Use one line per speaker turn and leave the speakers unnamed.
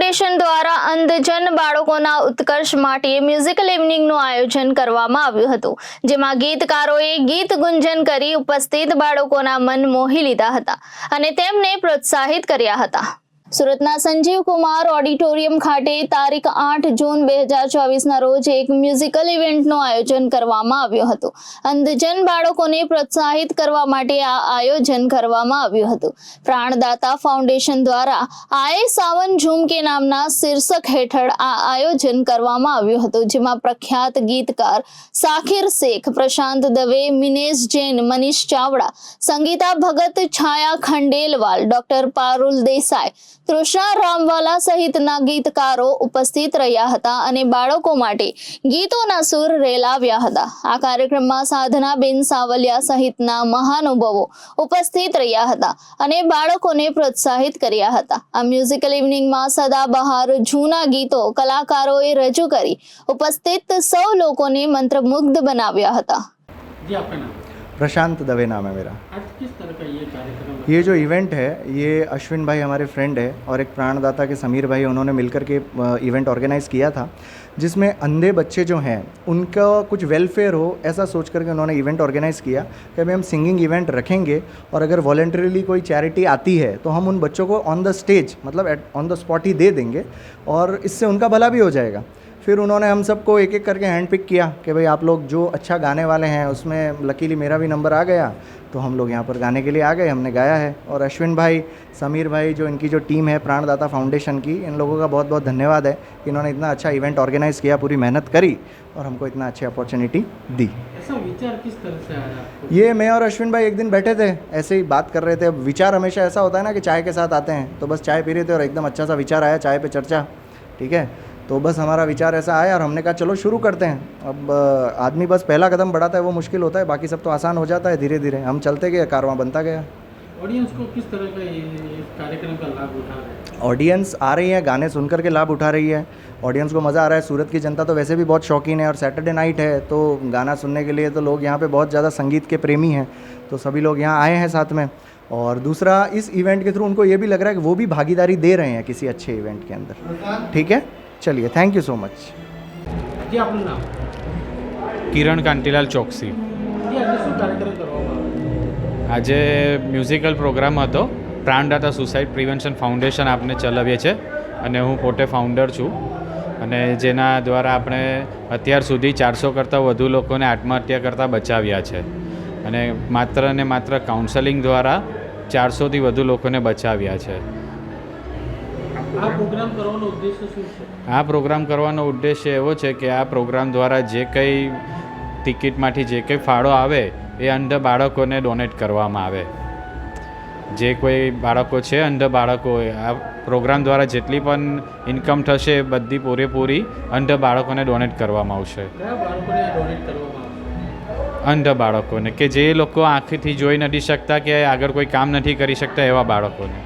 Foundation દ્વારા અંધજન બાળકોના ઉત્કર્ષ માટે મ્યુઝિકલ ઇવનિંગનું આયોજન કરવામાં આવ્યું હતું, જેમાં ગીતકારોએ ગીત ગુંજન કરી ઉપસ્થિત બાળકોના મન મોહી લીધા હતા અને તેમને પ્રોત્સાહિત કર્યા હતા। સુરતના સંજીવ કુમાર ઓડિટોરિયમ ખાતે તારીખ 8 જૂન 2024ના રોજ એક મ્યુઝિકલ ઇવેન્ટનું આયોજન કરવામાં આવ્યું હતું। અંધજન બાળકોને પ્રોત્સાહિત કરવા માટે આ આયોજન કરવામાં આવ્યું હતું। પ્રાણદાતા ફાઉન્ડેશન દ્વારા આયે સાવન ઝુમકે નામના શીર્ષક હેઠળ આ આયોજન કરવામાં આવ્યું હતું, જેમાં પ્રખ્યાત ગીતકાર સાકિર શેખ, પ્રશાંત દવે, મિનેશ જૈન, મનીષ ચાવડા, સંગીતા ભગત, છાયા ખંડેલવાલ, ડોક્ટર પારુલ દેસાઈ, તૃષ્ણા રામવાલા સહિતના ગીતકારો ઉપસ્થિત રહ્યા હતા અને બાળકો માટે ગીતોના સૂર રેલાવ્યા હતા। આ કાર્યક્રમમાં સાધનાબેન સાવલિયા સહિતના મહાનુભાવો ઉપસ્થિત રહ્યા હતા અને બાળકોને પ્રોત્સાહિત કર્યા હતા। આ મ્યુઝિકલ ઇવનિંગમાં સદાબહાર જૂના ગીતો કલાકારોએ રજૂ કરી ઉપસ્થિત સૌ લોકોને મંત્રમુગ્ધ બનાવ્યા હતા।
प्रशांत दवे नाम है मेरा।
आज किस तरह का ये कार्यक्रम है?
ये जो इवेंट है ये अश्विन भाई हमारे फ्रेंड है और एक प्राणदाता के समीर भाई, उन्होंने मिलकर के इवेंट ऑर्गेनाइज़ किया था, जिसमें अंधे बच्चे जो हैं उनका कुछ वेलफेयर हो ऐसा सोच करके उन्होंने इवेंट ऑर्गेनाइज़ किया कि अभी हम सिंगिंग इवेंट रखेंगे और अगर वॉलंटरीली कोई चैरिटी आती है तो हम उन बच्चों को ऑन द स्टेज मतलब ऑन द स्पॉट ही दे देंगे और इससे उनका भला भी हो जाएगा। फिर उन्होंने हम सबको एक एक करके हैंड पिक किया कि भाई आप लोग जो अच्छा गाने वाले हैं, उसमें लकीली मेरा भी नंबर आ गया तो हम लोग यहाँ पर गाने के लिए आ गए, हमने गाया है। और अश्विन भाई, समीर भाई, जो इनकी जो टीम है प्राणदाता फाउंडेशन की, इन लोगों का बहुत बहुत धन्यवाद है कि इन्होंने इतना अच्छा इवेंट ऑर्गेनाइज़ किया, पूरी मेहनत करी और हमको इतना अच्छी अपॉर्चुनिटी दी।
ऐसा विचार किस तरह से आया आपको?
ये मैं और अश्विन भाई एक दिन बैठे थे, ऐसे ही बात कर रहे थे। अब विचार हमेशा ऐसा होता है ना कि चाय के साथ आते हैं, तो बस चाय पी रहे थे और एकदम अच्छा सा विचार आया, चाय पे चर्चा, ठीक है। तो बस हमारा विचार ऐसा आया और हमने कहा चलो शुरू करते हैं। अब आदमी बस पहला कदम बढ़ाता है, वो मुश्किल होता है, बाकी सब तो आसान हो जाता है। धीरे धीरे हम चलते गए, कारवां बनता गया।
ऑडियंस को किस तरह का ये कार्यक्रम का लाभ उठा रहे हैं?
ऑडियंस आ रही है, गाने सुनकर के लाभ उठा रही है, ऑडियंस को मज़ा आ रहा है। सूरत की जनता तो वैसे भी बहुत शौकीन है और सैटरडे नाइट है तो गाना सुनने के लिए तो लोग यहाँ पे बहुत ज़्यादा संगीत के प्रेमी हैं, तो सभी लोग यहाँ आए हैं साथ में। और दूसरा, इस इवेंट के थ्रू उनको ये भी लग रहा है कि वो भी भागीदारी दे रहे हैं किसी अच्छे इवेंट के अंदर। ठीक है, चलिए, थैंक यू सो मच।
जी आपનું નામ?
કિરણ કાંતિલાલ ચોકસી।
जी આજે શું કાર્યક્રમ કરવામાં આવ્યો?
આજે મ્યુઝિકલ પ્રોગ્રામ હતો। પ્રાણદાતા સુસાઇડ પ્રિવેન્શન ફાઉન્ડેશન આપણે ચલાવીએ છીએ અને હું પોતે ફાઉન્ડર છું, અને જેના દ્વારા આપણે અત્યાર સુધી 400 કરતાં વધુ લોકોને આત્મહત્યા કરતાં બચાવ્યા છે અને માત્ર ને માત્ર કાઉન્સેલિંગ દ્વારા 400થી વધુ લોકોને બચાવ્યા છે।
આ પ્રોગ્રામ કરવાનો ઉદ્દેશ્ય શું છે?
આ પ્રોગ્રામ કરવાનો ઉદ્દેશ્ય એવો છે કે આ પ્રોગ્રામ દ્વારા જે કંઈ ટિકિટમાંથી જે કંઈ ફાળો આવે એ અંધ બાળકોને ડોનેટ કરવામાં આવે। જે કોઈ બાળકો છે અંધ બાળકો, આ પ્રોગ્રામ દ્વારા જેટલી પણ ઇન્કમ થશે એ બધી પૂરેપૂરી અંધ બાળકોને ડોનેટ કરવામાં આવશે।
કયા બાળકોને આ ડોનેટ કરવામાં આવશે?
અંધ બાળકોને, કે જે લોકો આંખથી જોઈ નથી શકતા કે આગળ કોઈ કામ નથી કરી શકતા એવા બાળકોને।